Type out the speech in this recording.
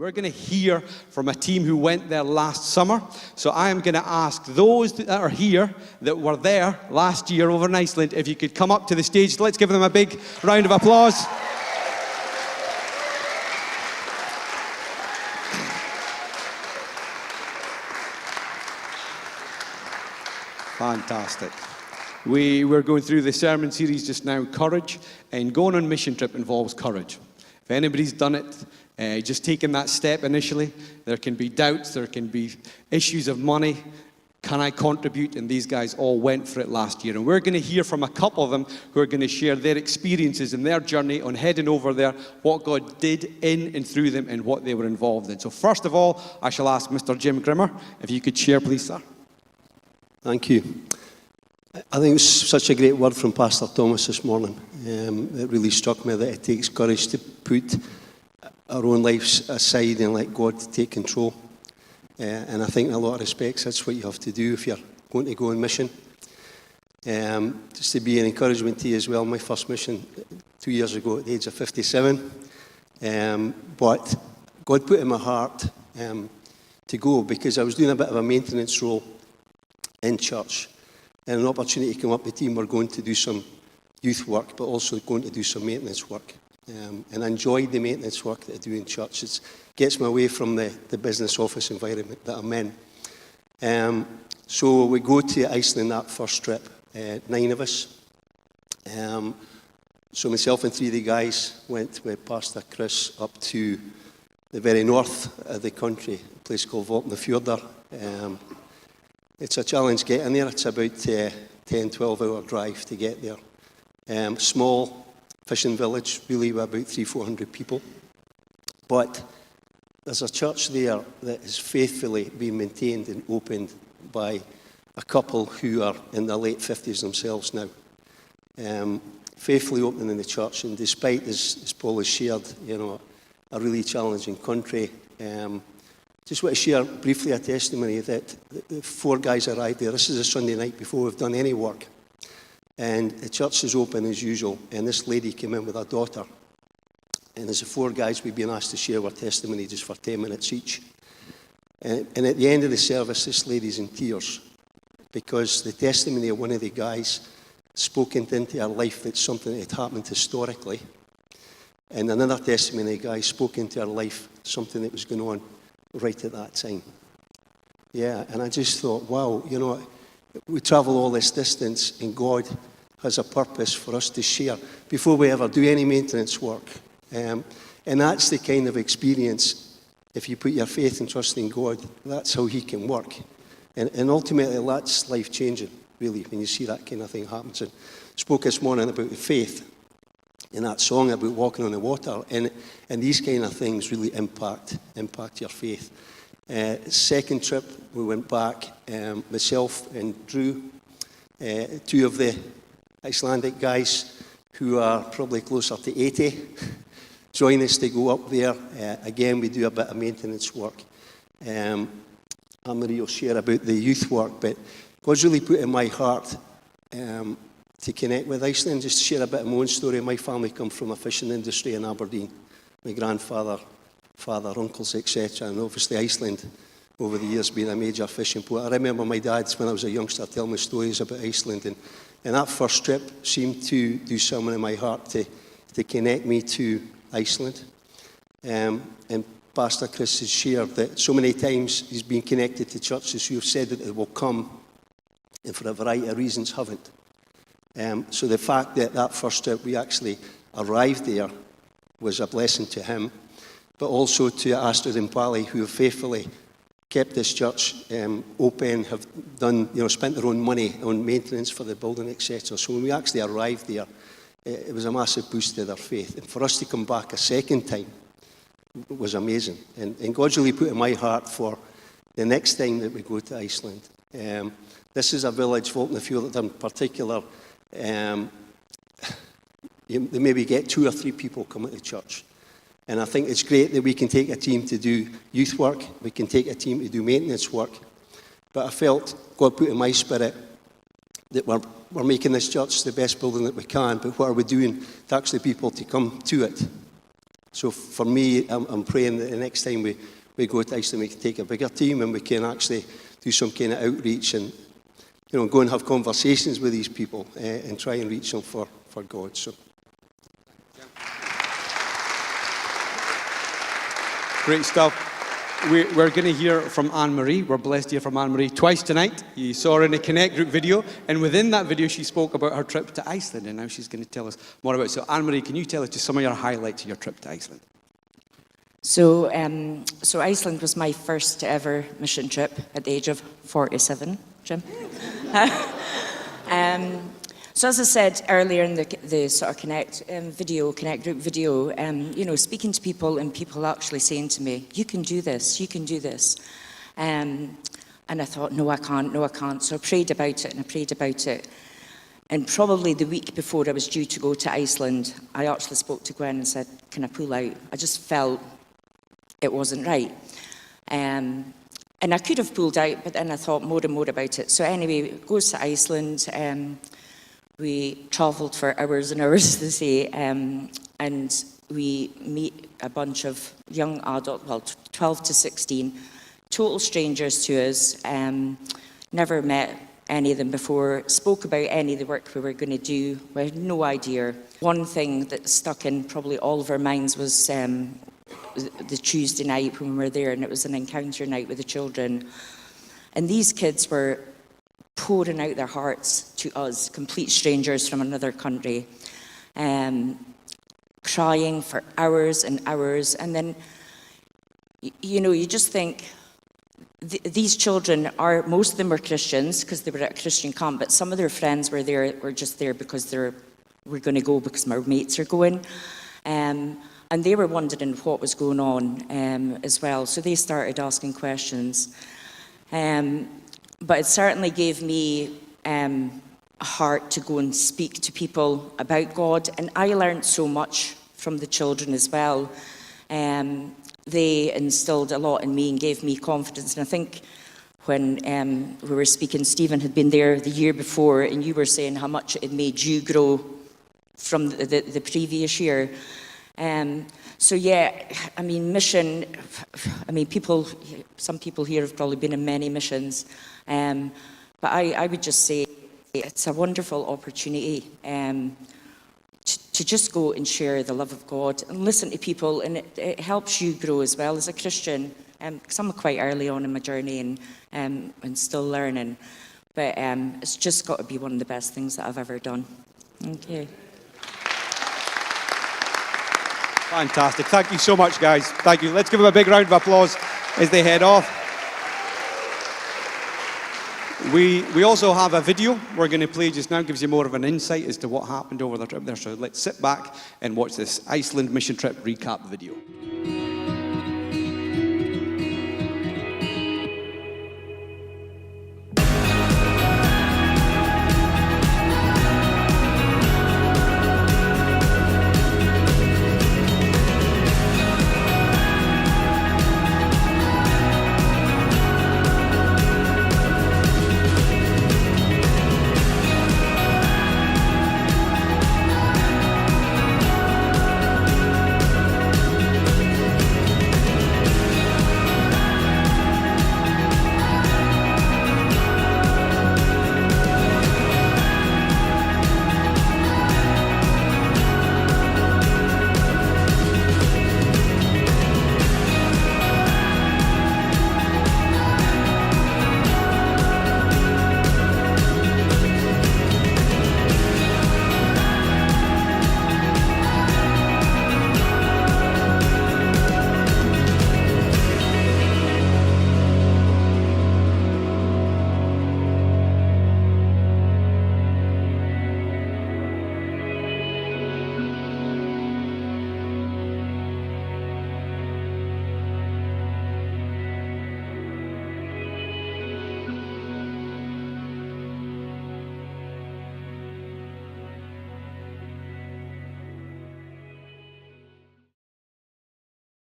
We're going to hear from a team who went there last summer. So I am going to ask those that are here that were there last year over in Iceland, if you could come up to the stage. Let's give them a big round of applause. Fantastic. We're going through the sermon series just now, Courage, and going on mission trip involves courage. If anybody's done it, just taking that step initially, there can be doubts, there can be issues of money. Can I contribute? And these guys all went for it last year. And we're going to hear from a couple of them who are going to share their experiences and their journey on heading over there, what God did in and through them and what they were involved in. So first of all, I shall ask Mr. Jim Grimmer, if you could share, please, sir. Thank you. I think it was such a great word from Pastor Thomas this morning. It really struck me that it takes courage to put our own lives aside and let God take control. And I think in a lot of respects that's what you have to do if you're going to go on mission. Just to be an encouragement to you as well, my first mission 2 years ago at the age of 57. But God put in my heart to go because I was doing a bit of a maintenance role in church, and an opportunity came up. The team were going to do some youth work, but also going to do some maintenance work. And I enjoyed the maintenance work that I do in church. It gets me away from the business office environment that I'm in. So we go to Iceland that first trip, 9 of us. So myself and 3 of the guys went with Pastor Chris up to the very north of the country, a place called Vopnafjordar. It's a challenge getting there. It's about 10, 12-hour drive to get there. Small fishing village, really, with about 300-400 people. But there's a church there that is faithfully being maintained and opened by a couple who are in their late 50s themselves now. Faithfully opening the church, and despite, as Paul has shared, a really challenging country, just want to share briefly a testimony that the 4 guys arrived there. This is a Sunday night before we've done any work. And the church is open as usual. And this lady came in with her daughter. And as the 4 guys, we've been asked to share our testimony just for 10 minutes each. And at the end of the service, this lady's in tears because the testimony of one of the guys spoke into her life that's something that had happened historically. And another testimony of the guy spoke into her life something that was going on right at that time. Yeah, and I just thought, wow, we travel all this distance and God has a purpose for us to share before we ever do any maintenance work. And that's the kind of experience, if you put your faith and trust in God, that's how He can work. And ultimately, that's life-changing, really, when you see that kind of thing happen. And spoke this morning about the faith in that song about walking on the water, and these kind of things really impact your faith. Second trip, we went back, myself and Drew, 2 of the Icelandic guys who are probably closer to 80, join us to go up there. Again, we do a bit of maintenance work. Anne-Marie will share about the youth work, but God's really put in my heart to connect with Iceland. Just to share a bit of my own story. My family come from a fishing industry in Aberdeen. My grandfather, father, uncles, etc. And obviously Iceland, over the years, been a major fishing port. I remember my dad, when I was a youngster, telling me stories about Iceland. And that first trip seemed to do something in my heart to connect me to Iceland. And Pastor Chris has shared that so many times he's been connected to churches who have said that they will come, and for a variety of reasons haven't. So the fact that first trip we actually arrived there was a blessing to him, but also to Astrid and Pally, who have faithfully kept this church open, have done, spent their own money on maintenance for the building, etc. So when we actually arrived there, it was a massive boost to their faith. And for us to come back a second time was amazing. And God's really put in my heart for the next time that we go to Iceland. This is a village, Vopnafjordar in particular. You maybe get 2 or 3 people coming to church. And I think it's great that we can take a team to do youth work. We can take a team to do maintenance work. But I felt God put in my spirit that we're making this church the best building that we can, but what are we doing to actually people to come to it? So for me, I'm praying that the next time we go to Iceland, we can take a bigger team and we can actually do some kind of outreach and, go and have conversations with these people and try and reach them for God. So. Great stuff. We're going to hear from Anne-Marie. We're blessed to hear from Anne-Marie twice tonight. You saw her in a Connect Group video, and within that video she spoke about her trip to Iceland, and now she's going to tell us more about it. So Anne-Marie, can you tell us just some of your highlights of your trip to Iceland? So Iceland was my first ever mission trip at the age of 47, Jim. So as I said earlier in the sort of Connect Group video, speaking to people and people actually saying to me, you can do this. And I thought, no, I can't. So I prayed about it. And probably the week before I was due to go to Iceland, I actually spoke to Gwen and said, can I pull out? I just felt it wasn't right. And I could have pulled out, but then I thought more and more about it. So anyway, it goes to Iceland. We travelled for hours and hours, they say, and we meet a bunch of young adults, 12 to 16, total strangers to us, never met any of them before, spoke about any of the work we were going to do. We had no idea. One thing that stuck in probably all of our minds was the Tuesday night when we were there, and it was an encounter night with the children. And these kids were pouring out their hearts to us, complete strangers from another country, crying for hours and hours. And then, you just think, these children most of them were Christians because they were at a Christian camp, but some of their friends were just there because we're going to go because my mates are going. And they were wondering what was going on as well. So they started asking questions. But it certainly gave me a heart to go and speak to people about God. And I learned so much from the children as well. They instilled a lot in me and gave me confidence. And I think when we were speaking, Stephen had been there the year before, and you were saying how much it made you grow from the previous year. So yeah, mission, some people here have probably been in many missions, but I would just say it's a wonderful opportunity to just go and share the love of God and listen to people, and it helps you grow as well as a Christian, because I'm quite early on in my journey and still learning, but it's just got to be one of the best things that I've ever done. Thank you. Fantastic. Thank you so much, guys. Thank you. Let's give them a big round of applause as they head off. We also have a video we're going to play just now. Gives you more of an insight as to what happened over the trip there. So let's sit back and watch this Iceland mission trip recap video.